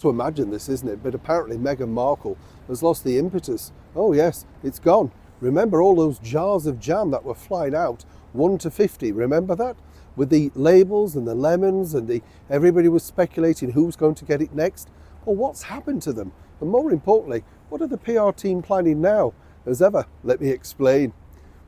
To imagine this, isn't it? But apparently Meghan Markle has lost the impetus. Oh yes, it's gone. Remember all those jars of jam that were flying out, 1 to 50, remember that? With the labels and the lemons and everybody was speculating who's going to get it next. Well, what's happened to them? And more importantly, what are the PR team planning now? As ever, let me explain.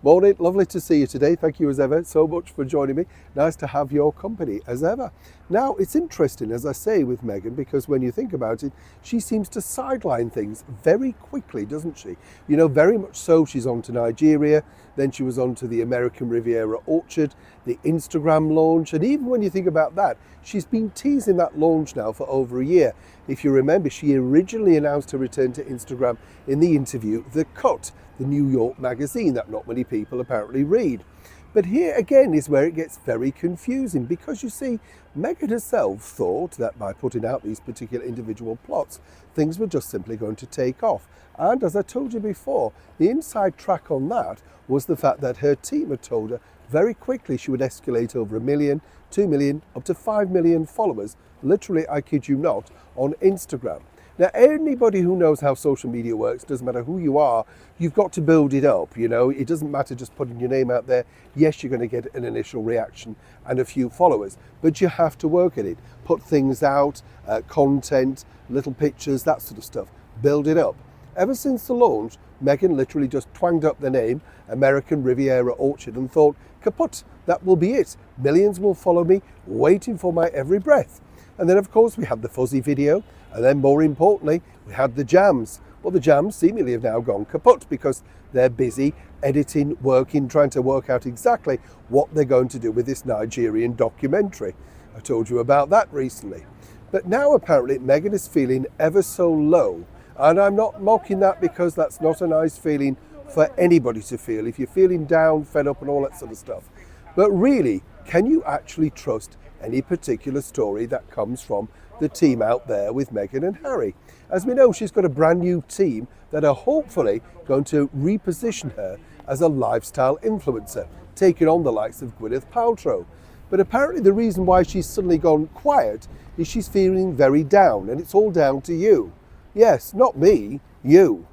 Morning, lovely to see you today. Thank you as ever so much for joining me. Nice to have your company as ever. Now, it's interesting, as I say, with Meghan, because when you think about it, she seems to sideline things very quickly, doesn't she? You know, very much so. She's on to Nigeria, then she was on to the American Riviera Orchard, the Instagram launch, and even when you think about that, she's been teasing that launch now for over a year. If you remember, she originally announced her return to Instagram in the interview The Cut, the New York magazine that not many people apparently read. But here again is where it gets very confusing, because you see, Meghan herself thought that by putting out these particular individual plots, things were just simply going to take off. And as I told you before, the inside track on that was the fact that her team had told her very quickly she would escalate over 1 million, 2 million, up to 5 million followers, literally, I kid you not, on Instagram. Now, anybody who knows how social media works, doesn't matter who you are, you've got to build it up, you know. It doesn't matter just putting your name out there. Yes, you're going to get an initial reaction and a few followers, but you have to work at it. Put things out, content, little pictures, that sort of stuff. Build it up. Ever since the launch, Meghan literally just twanged up the name American Riviera Orchard and thought, kaput, that will be it. Millions will follow me, waiting for my every breath. And then, of course, we had the fuzzy video. And then, more importantly, we had the jams. Well, the jams seemingly have now gone kaput because they're busy editing, working, trying to work out exactly what they're going to do with this Nigerian documentary. I told you about that recently. But now, apparently, Meghan is feeling ever so low. And I'm not mocking that, because that's not a nice feeling for anybody to feel if you're feeling down, fed up and all that sort of stuff. But really, can you actually trust any particular story that comes from the team out there with Meghan and Harry? As we know, she's got a brand new team that are hopefully going to reposition her as a lifestyle influencer, taking on the likes of Gwyneth Paltrow. But apparently the reason why she's suddenly gone quiet is she's feeling very down, and it's all down to you. Yes, not me, you.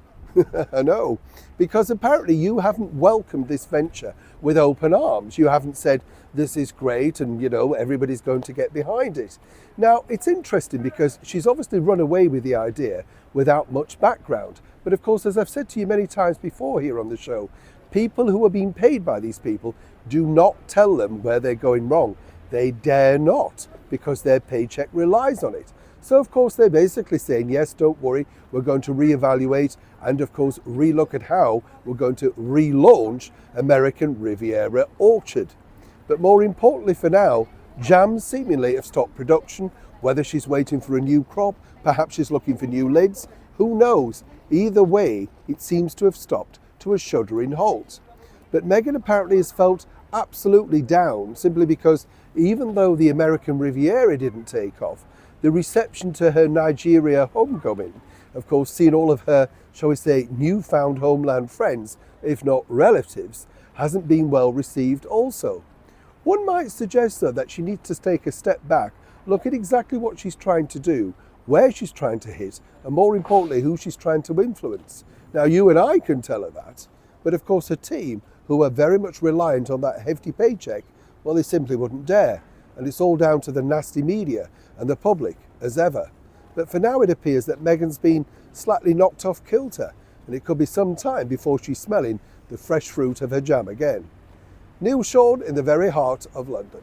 I know, because apparently you haven't welcomed this venture with open arms. You haven't said, this is great and, you know, everybody's going to get behind it. Now, it's interesting because she's obviously run away with the idea without much background. But of course, as I've said to you many times before here on the show, people who are being paid by these people do not tell them where they're going wrong. They dare not, because their paycheck relies on it. So, of course, they're basically saying, yes, don't worry, we're going to reevaluate and, of course, relook at how we're going to relaunch American Riviera Orchard. But more importantly for now, jams seemingly have stopped production. Whether she's waiting for a new crop, perhaps she's looking for new lids, who knows? Either way, it seems to have stopped to a shuddering halt. But Meghan apparently has felt absolutely down, simply because even though the American Riviera didn't take off, the reception to her Nigeria homecoming, of course, seeing all of her, shall we say, newfound homeland friends, if not relatives, hasn't been well received also. One might suggest, though, that she needs to take a step back, look at exactly what she's trying to do, where she's trying to hit, and more importantly, who she's trying to influence. Now, you and I can tell her that, but of course her team, who are very much reliant on that hefty paycheck, well, they simply wouldn't dare. And it's all down to the nasty media and the public, as ever. But for now, it appears that Meghan's been slightly knocked off kilter, and it could be some time before she's smelling the fresh fruit of her jam again. Neil Sean in the very heart of London.